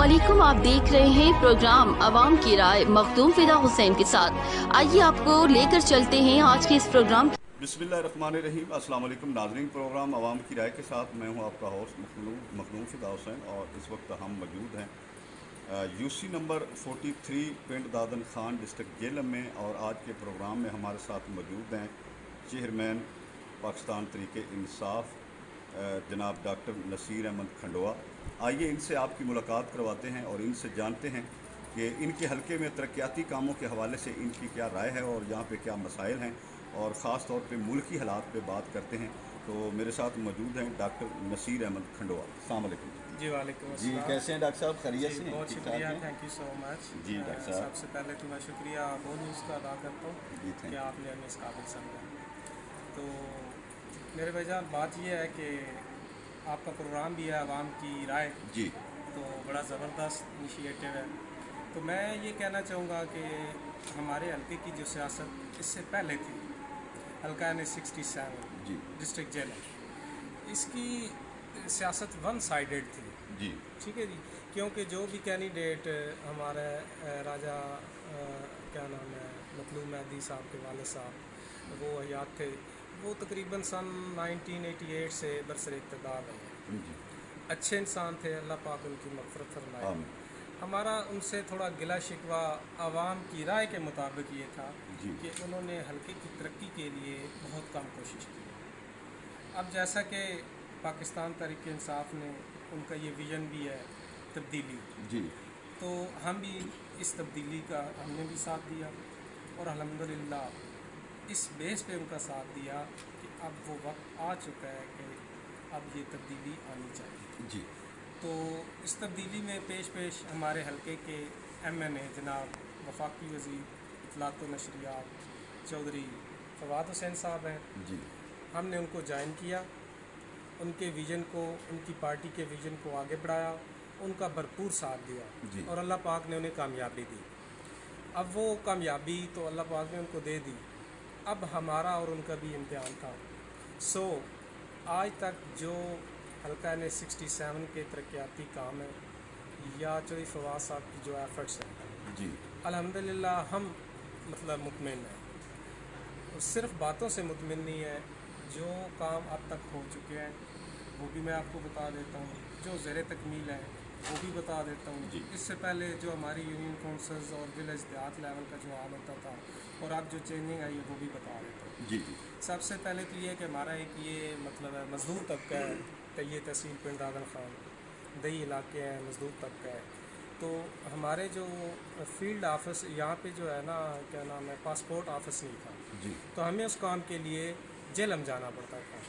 अस्सलामुअलैकुम, आप देख रहे हैं प्रोग्राम अवाम की राय मखदूम फिदा हुसैन के साथ। आइए आपको लेकर चलते हैं आज के इस प्रोग्राम। बिस्मिल्लाहिर्रहमानिर्रहीम। अस्सलाम वालेकुम नाज़रीन, प्रोग्राम अवाम की राय के साथ मैं हूं आपका होस्ट मखदूम फिदा हुसैन और इस वक्त हम मौजूद हैं यूसी नंबर 43 पिंड दादन खान डिस्ट्रिक्ट जेलम में। और आज के प्रोग्राम में हमारे साथ मौजूद हैं चेयरमैन पाकिस्तान तहरीक इंसाफ जनाब डॉक्टर नसीर अहमद खंडवा। आइए इनसे आपकी मुलाकात करवाते हैं और इनसे जानते हैं कि इनके हलके में तरक्याती कामों के हवाले से इनकी क्या राय है और यहाँ पे क्या मसाइल हैं, और ख़ास तौर पे मुल्की हालात पे बात करते हैं। तो मेरे साथ मौजूद हैं डॉक्टर नसीर अहमद खंडवा। अस्सलाम वालेकुम जी। वालेकुम जी, अस्सलाम। कैसे हैं डॉक्टर साहब? खैरियत से हैं? बहुत शुक्रिया, थैंक यू सो मच। जी डॉक्टर साहब, सबसे पहले तो मैं शुक्रिया वो न्यूज़ का अदा करता हूँ जी कि थैंक आपने हमें इस काबिल समझा। तो मेरे भाईजान बात यह है कि आपका प्रोग्राम भी है अवाम की राय, जी तो बड़ा ज़बरदस्त इनिशिएटिव है। तो मैं ये कहना चाहूँगा कि हमारे हल्के की जो सियासत इससे पहले थी, हल्का यानी 67 जी डिस्ट्रिक्ट जेल, इसकी सियासत वन साइडेड थी। जी ठीक है जी, क्योंकि जो भी कैंडिडेट हमारे राजा क्या नाम है मतलूब मेहदी साहब के वाले साहब वो हयात थे, वो तकरीबन सन 1988 से बरसर इक़्तिदार रहे। जी अच्छे इंसान थे, अल्लाह पाक उनकी मग़फ़िरत फरमाए। आमीन। हमारा उनसे थोड़ा गिला शिकवा आवाम की राय के मुताबिक ये था जी कि उन्होंने हल्के की तरक्की के लिए बहुत कम कोशिश की। अब जैसा कि पाकिस्तान तहरीक इंसाफ ने, उनका ये विज़न भी है तब्दीली, जी तो हम भी इस तब्दीली का हमने भी साथ दिया और अल्हम्दुलिल्लाह इस बेस पे उनका साथ दिया कि अब वो वक्त आ चुका है कि अब ये तब्दीली आनी चाहिए। जी तो इस तब्दीली में पेश हमारे हलके के MNA जनाब वफाकी वज़ीर इत्तलात व नशरियात चौधरी फवाद हुसैन साहब हैं। जी हमने उनको ज्वाइन किया, उनके विज़न को, उनकी पार्टी के विज़न को आगे बढ़ाया, उनका भरपूर साथ दिया जी और अल्लाह पाक ने उन्हें कामयाबी दी। अब वो कामयाबी तो अल्लाह पाक ने उनको दे दी, अब हमारा और उनका भी इम्तिहान था। सो आज तक जो हल्का ने 67 के तरक्याती काम है या चौधरी फवाद साहब की जो एफ़र्ट्स हैं, जी अल्हम्दुलिल्लाह हम मतलब मुतमिन हैं। सिर्फ बातों से मुतमिन नहीं है, जो काम अब तक हो चुके हैं वो भी मैं आपको बता देता हूँ, जो ज़ेरे तकमील है वो भी बता देता हूँ। जी। इससे पहले जो हमारी यूनियन काउंसिल्स और विलेज देहात लेवल का जो हाल होता था और अब जो चेंजिंग आई है वो भी बता देता हूँ। जी जी सबसे पहले तो ये है कि हमारा एक ये मतलब है मज़दूर तबका है, तय तहसील पिंड दादन खान दही इलाके हैं, मज़दूर तबका है। तो हमारे जो फील्ड ऑफिस यहाँ पे जो है ना, क्या नाम है, पासपोर्ट ऑफिस नहीं था, जी तो हमें उस काम के लिए जेलम जाना पड़ता था।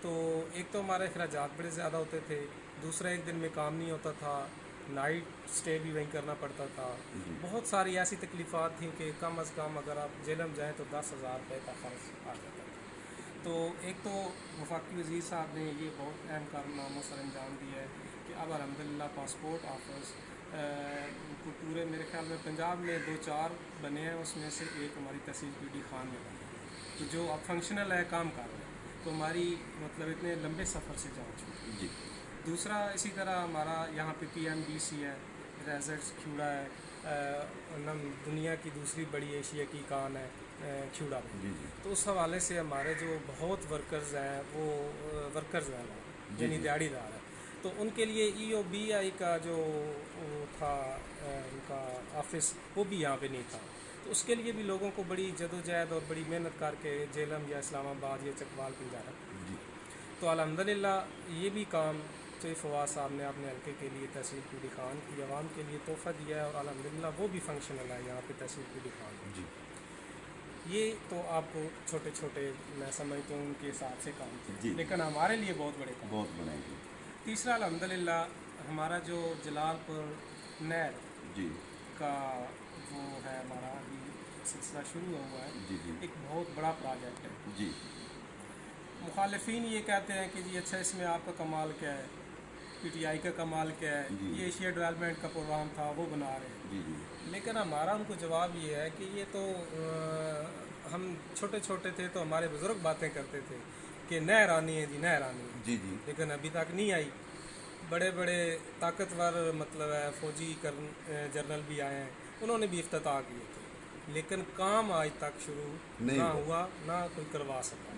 तो एक तो हमारे अखराजात बड़े ज़्यादा होते थे, दूसरा एक दिन में काम नहीं होता था, नाइट स्टे भी वहीं करना पड़ता था। जी बहुत सारी ऐसी तकलीफ़ात थी कि कम अज़ कम अगर आप जेलम जाएँ तो 10,000 रुपये का ख़र्च आ जाता था। तो एक तो वफाकी वज़ीर साहब ने ये बहुत अहम कारनामों सर अंजाम दिया है कि अब अल्हम्दुलिल्लाह पासपोर्ट ऑफिस पूरे मेरे ख्याल में पंजाब में 2-4 बने हैं, उसमें से एक हमारी तहसील PD खान में बना है, तो जो अब फंक्शनल है, काम कर रहे हैं। तो हमारी मतलब इतने लंबे सफ़र से जान चुकी। जी दूसरा इसी तरह हमारा यहाँ पे PMDC है, रेजर्ट्स खिवड़ा है, दुनिया की दूसरी बड़ी एशिया की कान है खिवड़ा में। जी जी तो उस हवाले से हमारे जो बहुत वर्कर्स हैं वो वर्कर्स हैं जी, यानी जी। दिहाड़ीदार है, तो उनके लिए EOBI का जो वो था उनका ऑफिस, वो भी यहाँ पे नहीं था। तो उसके लिए भी लोगों को बड़ी जदोजहद और बड़ी मेहनत करके जेलम या इस्लामाबाद या चकवाल पंजाब। जी तो अल्हम्दुलिल्लाह ये भी काम चौधरी फवाद साहब ने अपने हल्के के लिए तहसील PD खान की आवाम के लिए तोहफ़ा दिया है और अल्हम्दुलिल्लाह वो भी फंक्शनल है यहाँ पे तहसील PD खान। जी ये तो आपको छोटे छोटे मैं समझता हूँ उनके हिसाब से काम जी। थे, लेकिन हमारे लिए बहुत बड़े काम। बहुत बनाएंगे। तीसरा अल्हम्दुलिल्लाह हमारा जो जलालपुर नहर जी का वो है, हमारा अभी सिलसिला शुरू हुआ है, जी जी एक बहुत बड़ा प्रोजेक्ट है। जी मुखालिफिन ये कहते हैं कि जी अच्छा इसमें आपका कमाल क्या है, PTI का कमाल क्या है, जी। ये एशिया डेवलपमेंट का प्रोग्राम था वो बना रहे हैं। जी जी लेकिन हमारा उनको जवाब ये है कि ये तो हम छोटे छोटे थे तो हमारे बुज़ुर्ग बातें करते थे कि नहर आनी है जी, नहर आनी है, जी जी लेकिन अभी तक नहीं आई। बड़े बड़े ताकतवर मतलब है फौजी जर्नल भी आए हैं, उन्होंने भी इफ्तिताह किए थे, लेकिन काम आज तक शुरू ना हुआ, ना कोई करवा सका।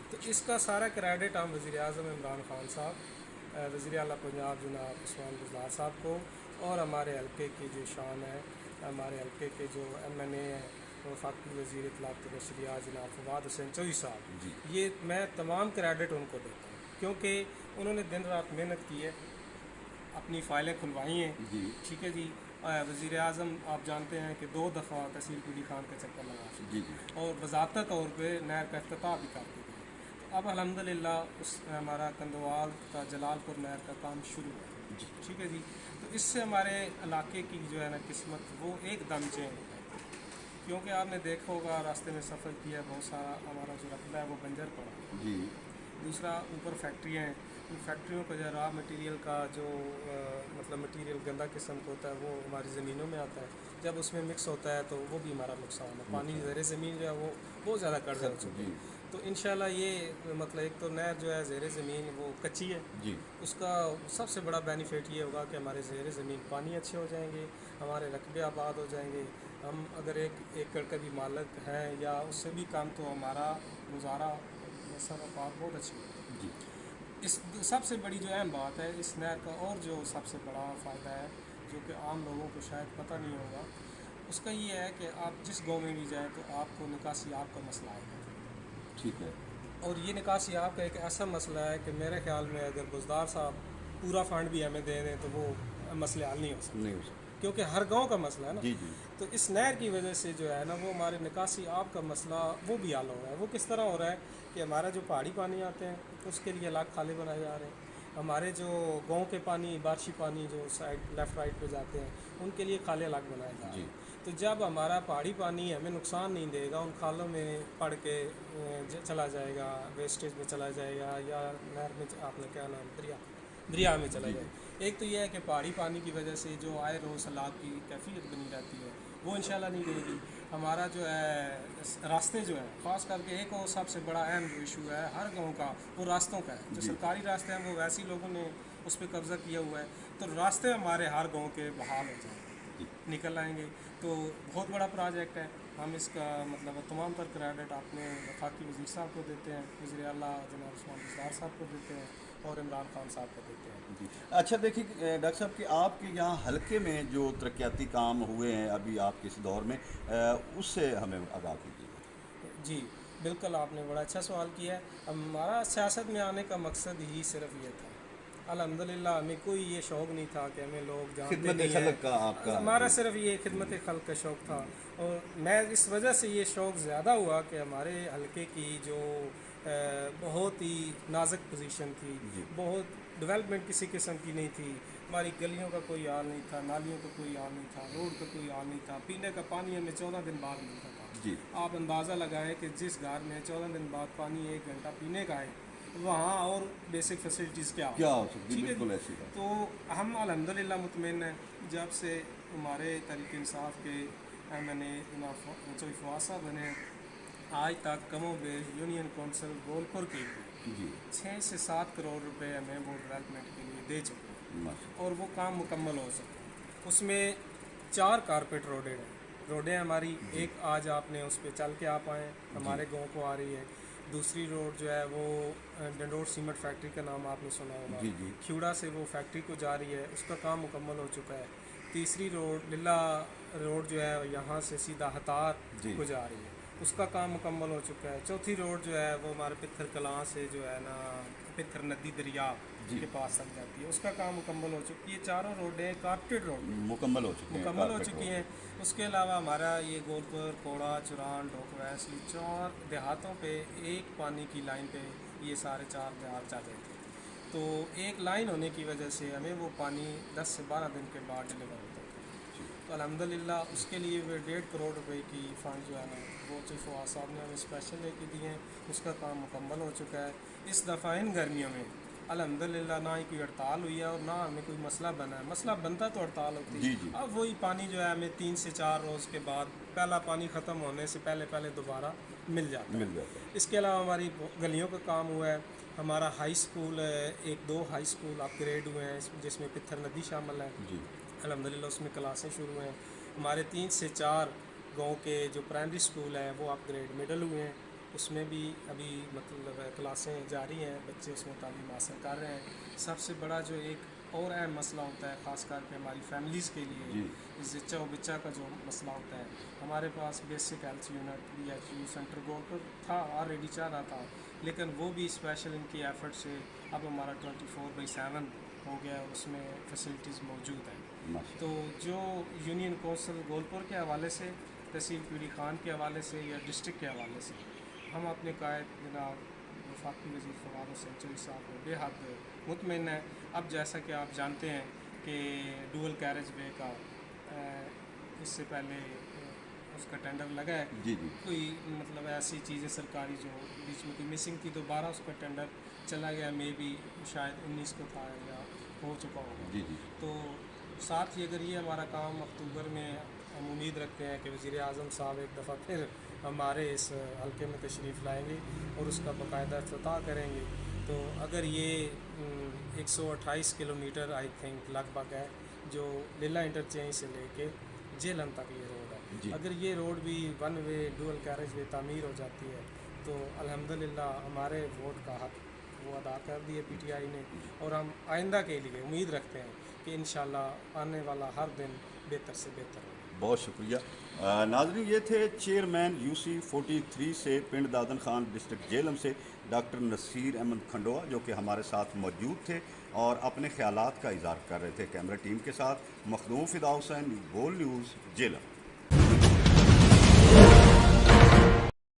तो इसका सारा क्रेडिट हम वज़ीर आज़म इमरान खान साहब, वज़ीर आला पंजाब जनाब उस्मान बुज़दार साहब को, और हमारे हल्के की जो शान है, हमारे हल्के के जो MNA हैं वफाकी वज़ीर इत्तलात व नशरियात जनाब फवाद हुसैन चौधरी साहब, ये मैं तमाम क्रेडिट उनको देता हूँ, क्योंकि उन्होंने दिन रात मेहनत की है, अपनी फ़ाइलें खुलवाई हैं। ठीक है जी। वज़ीर आज़म आप जानते हैं कि 2 दफ़ा तहसील कुली खान का चक्कर लगा चुके और बज़ाब्ता तौर पे नहर का इफ्तिताह भी कर दिया। तो अब अल्हम्दुलिल्लाह उस हमारा कंदवाल का जलालपुर नहर का काम शुरू है। ठीक है जी। तो इससे हमारे इलाके की जो है ना किस्मत वो एकदम चेंज हो गई, क्योंकि आपने देखा होगा रास्ते में सफ़र किया, बहुत सारा हमारा जो रकबा है वो बंजर पड़ा। दूसरा ऊपर फैक्ट्रियाँ हैं, उन फैक्ट्रियों का जो रॉ मटेरियल का जो मतलब मटेरियल गंदा किस्म का होता है वो हमारी ज़मीनों में आता है, जब उसमें मिक्स होता है तो वो भी हमारा नुकसान है। पानी ज़ेर ज़मीन जो है वो बहुत ज़्यादा कर्ज हो चुकी है। तो इंशाल्लाह ये मतलब एक तो नहर जो है ज़ेर ज़मीन वो कच्ची है, उसका सबसे बड़ा बेनिफिट ये होगा कि हमारे ज़ेर ज़मीन पानी अच्छे हो जाएंगे, हमारे रकबे आबाद हो जाएंगे। हम अगर 1 एकड़ का भी मालिक हैं या उससे भी कम, तो हमारा गुजारा सरकार बहुत अच्छी है। इस सबसे बड़ी जो अहम बात है इस नहर का, और जो सबसे बड़ा फ़ायदा है जो कि आम लोगों को शायद पता नहीं होगा, उसका ये है कि आप जिस गांव में भी जाएं तो आपको निकासी आब का मसला आएगा। ठीक है। और ये निकासी आब का एक ऐसा मसला है कि मेरे ख्याल में अगर बुज़दार साहब पूरा फ़ंड भी हमें दे दें तो वो मसले हल नहीं हो सकते, क्योंकि हर गांव का मसला है ना। तो इस नहर की वजह से जो है ना वो हमारे निकासी आब का मसला वो भी हल हो रहा है। वो किस तरह हो रहा है कि हमारा जो पहाड़ी पानी आते हैं उसके लिए अलग खाले बनाए जा रहे हैं, हमारे जो गांव के पानी बारिशी पानी जो साइड लेफ़्ट राइट पे जाते हैं उनके लिए खाले अलग बनाए जा रहे हैं। तो जब हमारा पहाड़ी पानी हमें नुकसान नहीं देगा, उन खालों में पड़ के चला जाएगा, वेस्टेज में चला जाएगा, या नहर में आपने क्या नाम दरिया में चला जाएगा। एक तो यह है कि पहाड़ी पानी की वजह से जो आए रोज़ सैलाब की कैफियत बनी रहती है वो इंशाल्लाह नहीं रहेगी। हमारा जो है रास्ते जो है ख़ास करके एक और सबसे बड़ा अहम जो इशू है हर गांव का, वो रास्तों का है। जो सरकारी रास्ते हैं वो वैसे ही लोगों ने उस पर कब्ज़ा किया हुआ है, तो रास्ते हमारे हर गांव के बहाल हो जाएंगे, निकल आएंगे। तो बहुत बड़ा प्रोजेक्ट है। हम इसका मतलब तमाम तर क्रेडिट अपने वफाकी वज़ीर साहब को देते हैं, वज़ीर आला जनाब उस्मान बुज़दार साहब को देते हैं और इमरान खान साहब को देते हैं। अच्छा देखिए डॉक्टर साहब कि आपके यहाँ हल्के में जो तरक्याती काम हुए हैं अभी आपके इस दौर में, उससे हमें आगाह कीजिए। जी बिल्कुल, आपने बड़ा अच्छा सवाल किया है। हमारा सियासत में आने का मकसद ही सिर्फ ये था, अल्हम्दुलिल्लाह हमें कोई ये शौक़ नहीं था कि हमें लोग जानते नहीं हैं। हमारा सिर्फ ये खिदमत खल्क़ का शौक़ था, और मैं इस वजह से ये शौक़ ज़्यादा हुआ कि हमारे हल्के की जो बहुत ही नाजुक पोजीशन थी, बहुत डेवलपमेंट किसी किस्म की नहीं थी। हमारी गलियों का कोई हाल नहीं था, नालियों का कोई हाल नहीं था, रोड का कोई हाल नहीं था, पीने का पानी हमें 14 दिन बाद मिलता था। आप अंदाज़ा लगाएं कि जिस घर में 14 दिन बाद पानी 1 घंटा पीने का है, वहाँ और बेसिक फैसिलिटीज़ क्या हो सकती है। बिल्कुल ऐसी बात। तो हम अल्हम्दुलिल्लाह मुतमईन हैं, जब से हमारे तहरीक इंसाफ के MNA चौधरी फवाद साहब बने, आज तक कमो बेश यूनियन कौंसिल गोलपुर की 6 से 7 करोड़ रुपए हमें वो डेवलपमेंट के लिए दे चुके हैं, और वो काम मुकम्मल हो सके। उसमें 4 कारपेट रोडें हमारी, एक आज आपने उस पर चल के आप आएँ, हमारे गांव को आ रही है। दूसरी रोड जो है वो डंडोर सीमेंट फैक्ट्री का नाम आपने सुना होगा, खिवड़ा से वो फैक्ट्री को जा रही है, उसका काम मुकम्मल हो चुका है। तीसरी रोड लिल्ला रोड जो है यहाँ से सीधा हतार को जा रही है, उसका काम मुकम्मल हो चुका है। चौथी रोड जो है वो हमारे पित्थर कलां से जो है ना पित्थर नदी दरिया के पास तक जाती है, उसका काम मुकम्मल हो चुकी है। 4 रोडें कारपेट रोड मुकम्मल हो चुकी हैं। उसके अलावा हमारा ये गोलपुर, कोड़ा, चुरान, ढोकवैस, 4 देहातों पे एक पानी की लाइन पे ये सारे 4 देहात जाते थे। तो एक लाइन होने की वजह से हमें वो पानी 10 से 12 दिन के बाद डिलीवर होता था। तो अल्हम्दुलिल्लाह उसके लिए वे 1.5 करोड़ रुपए की फ़ंड जो है ना वो चीफ फवाद साहब ने हमें स्पेशल लेके दिए हैं, उसका काम मुकम्मल हो चुका है। इस दफ़ा इन गर्मियों में अल्हम्दुलिल्लाह ना ही कोई हड़ताल हुई है और ना हमें कोई मसला बना है। मसला बनता तो हड़ताल होती है। अब वही पानी जो है हमें 3 से 4 रोज़ के बाद पहला पानी ख़त्म होने से पहले दोबारा मिल जाता है। इसके अलावा हमारी गलियों का काम हुआ है, हमारा हाई स्कूल एक दो हाई स्कूल अप ग्रेड हुए हैं, जिसमें पित्थर नदी शामिल है। जी अल्हम्दुलिल्लाह उसमें क्लासें शुरू हैं। हमारे 3 से 4 गांव के जो प्राइमरी स्कूल हैं वो अपग्रेड मिडल हुए हैं, उसमें भी अभी मतलब क्लासें जारी हैं, बच्चे उसमें तालीम हासिल कर रहे हैं। सबसे बड़ा जो एक और अहम मसला होता है ख़ास करके हमारी फैमिलीज़ के लिए, जी इस ज़िच्चा व बिच्चा का जो मसला होता है, हमारे पास basic health unit BHU centre Golpur था, ऑलरेडी चल रहा था, लेकिन वो भी स्पेशल इनकी एफर्ट से अब हमारा 24/7 हो गया, उसमें फैसिलिटीज़ मौजूद हैं। माशा तो जो यूनियन कौंसिल गोलपुर के हवाले से, तहसील पीरी खान के हवाले से या डिस्ट्रिक्ट के हवाले से, हम अपने कायद जनाब वफाकी वज़ीर फवाद हुसैन चौधरी साहब को बेहद मुतमिन है। अब जैसा कि आप जानते हैं कि डुअल कैरेज वे का इससे पहले उसका टेंडर लगा है, जी जी कोई मतलब ऐसी चीज़ें सरकारी जो बीच में कोई मिसिंग थी, दोबारा उसका टेंडर चला गया, मे बी शायद 19 को था या हो चुका होगा। जी जी तो साथ ही अगर ये हमारा काम अक्टूबर में, हम उम्मीद रखते हैं कि वज़ीर आज़म साहब एक दफ़ा फिर हमारे इस हल्के में तशरीफ़ लाएंगे और उसका बाकायदा इफ्तिताह करेंगे। तो अगर ये 128 किलोमीटर आई थिंक लगभग है जो लीला इंटरचेंज से लेके जेलन तक ये रोड है, जी अगर ये रोड भी one way dual carriage way तामीर हो जाती है तो अल्हम्दुलिल्लाह हमारे वोट का हक वो अदा कर दिए PTI ने, और हम आइंदा के लिए उम्मीद रखते हैं कि इंशाल्लाह आने वाला हर दिन बेहतर से बेहतर होगा। बहुत शुक्रिया। नाज़रीन, ये थे चेयरमैन UC 43 से पिंड दादन खान डिस्ट्रिक्ट जेलम से डॉक्टर नसीर अहमद खंडोआ, जो कि हमारे साथ मौजूद थे और अपने ख्यालात का इज़हार कर रहे थे कैमरा टीम के साथ। मखदूम फ़िदा हुसैन, गोल न्यूज़, जेलम।